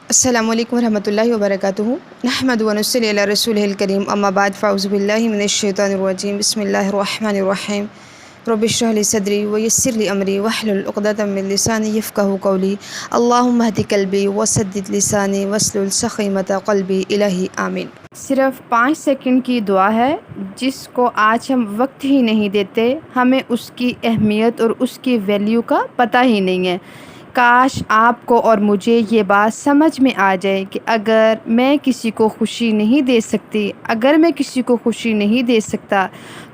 السلام علیکم ورحمۃ اللہ وبرکاتہ۔ نحمد و نصلی علی رسولہ الکریم، اما بعد فاعوذ باللہ من الشیطان الرجیم، بسم اللہ الرحمن الرحیم۔ رب اشرح لی صدری ویسر لی امری واحلل عقدۃ من لسانی یفقہوا قولی۔ اللہم اہد قلبی وسدد لسانی واسلل سخیمۃ قلبی، الہی آمین۔ صرف 5 سیکنڈ کی دعا ہے جس کو آج ہم وقت ہی نہیں دیتے، ہمیں اس کی اہمیت اور اس کی ویلیو کا پتہ ہی نہیں ہے۔ کاش آپ کو اور مجھے یہ بات سمجھ میں آ جائے کہ اگر میں کسی کو خوشی نہیں دے سکتی، اگر میں کسی کو خوشی نہیں دے سکتا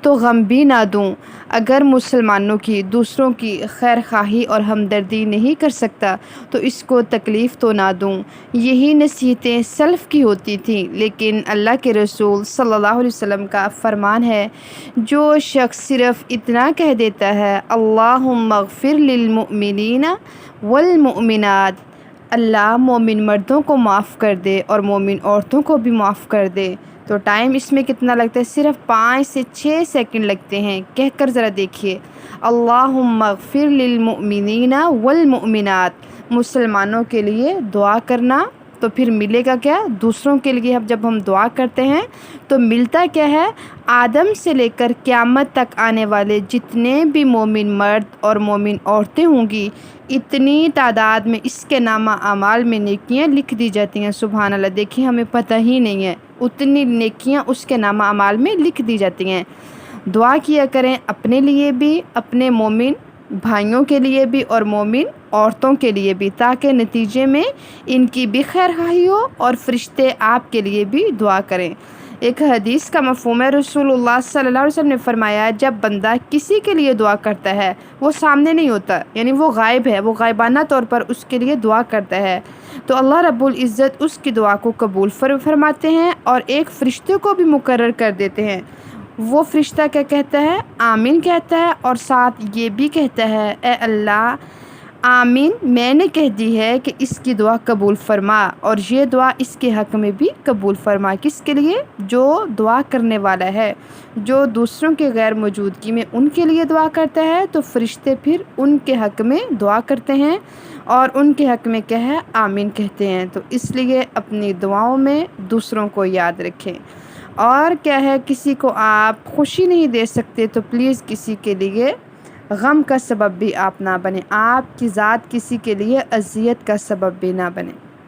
تو غم بھی نہ دوں، اگر مسلمانوں کی دوسروں کی خیر خواہی اور ہمدردی نہیں کر سکتا تو اس کو تکلیف تو نہ دوں۔ یہی نصیحتیں سلف کی ہوتی تھیں، لیکن اللہ کے رسول صلی اللہ علیہ وسلم کا فرمان ہے، جو شخص صرف اتنا کہہ دیتا ہے اللہم اغفر للمؤمنین والمؤمنات، اللہ مومن مردوں کو معاف کر دے اور مومن عورتوں کو بھی معاف کر دے، تو ٹائم اس میں کتنا لگتا ہے؟ صرف 5 سے 6 سیکنڈ لگتے ہیں۔ کہہ کر ذرا دیکھیے، اللہم اغفر للمؤمنین والمؤمنات، مسلمانوں کے لیے دعا کرنا، تو پھر ملے گا کیا؟ دوسروں کے لیے جب ہم دعا کرتے ہیں تو ملتا کیا ہے؟ آدم سے لے کر قیامت تک آنے والے جتنے بھی مومن مرد اور مومن عورتیں ہوں گی، اتنی تعداد میں اس کے نامہ اعمال میں نیکیاں لکھ دی جاتی ہیں۔ سبحان اللہ، دیکھیں ہمیں پتہ ہی نہیں ہے، اتنی نیکیاں اس کے نامہ اعمال میں لکھ دی جاتی ہیں۔ دعا کیا کریں اپنے لیے بھی، اپنے مومن بھائیوں کے لیے بھی اور مومن عورتوں کے لیے بھی، تاکہ نتیجے میں ان کی بھی خیر خواہی ہو اور فرشتے آپ کے لیے بھی دعا کریں۔ ایک حدیث کا مفہوم ہے، رسول اللہ صلی اللہ علیہ وسلم نے فرمایا، جب بندہ کسی کے لیے دعا کرتا ہے وہ سامنے نہیں ہوتا، یعنی وہ غائب ہے، وہ غائبانہ طور پر اس کے لیے دعا کرتا ہے، تو اللہ رب العزت اس کی دعا کو قبول فرماتے ہیں اور ایک فرشتے کو بھی مقرر کر دیتے ہیں۔ وہ فرشتہ کیا کہتا ہے؟ آمین کہتا ہے، اور ساتھ یہ بھی کہتا ہے، اے اللہ آمین میں نے کہہ دی ہے کہ اس کی دعا قبول فرما، اور یہ دعا اس کے حق میں بھی قبول فرما۔ کس کے لیے؟ جو دعا کرنے والا ہے، جو دوسروں کے غیر موجودگی میں ان کے لیے دعا کرتا ہے تو فرشتے پھر ان کے حق میں دعا کرتے ہیں اور ان کے حق میں کیا ہے؟ آمین کہتے ہیں۔ تو اس لیے اپنی دعاؤں میں دوسروں کو یاد رکھیں۔ اور کیا ہے، کسی کو آپ خوشی نہیں دے سکتے تو پلیز کسی کے لیے غم کا سبب بھی آپ نہ بنیں، آپ کی ذات کسی کے لیے اذیت کا سبب بھی نہ بنے۔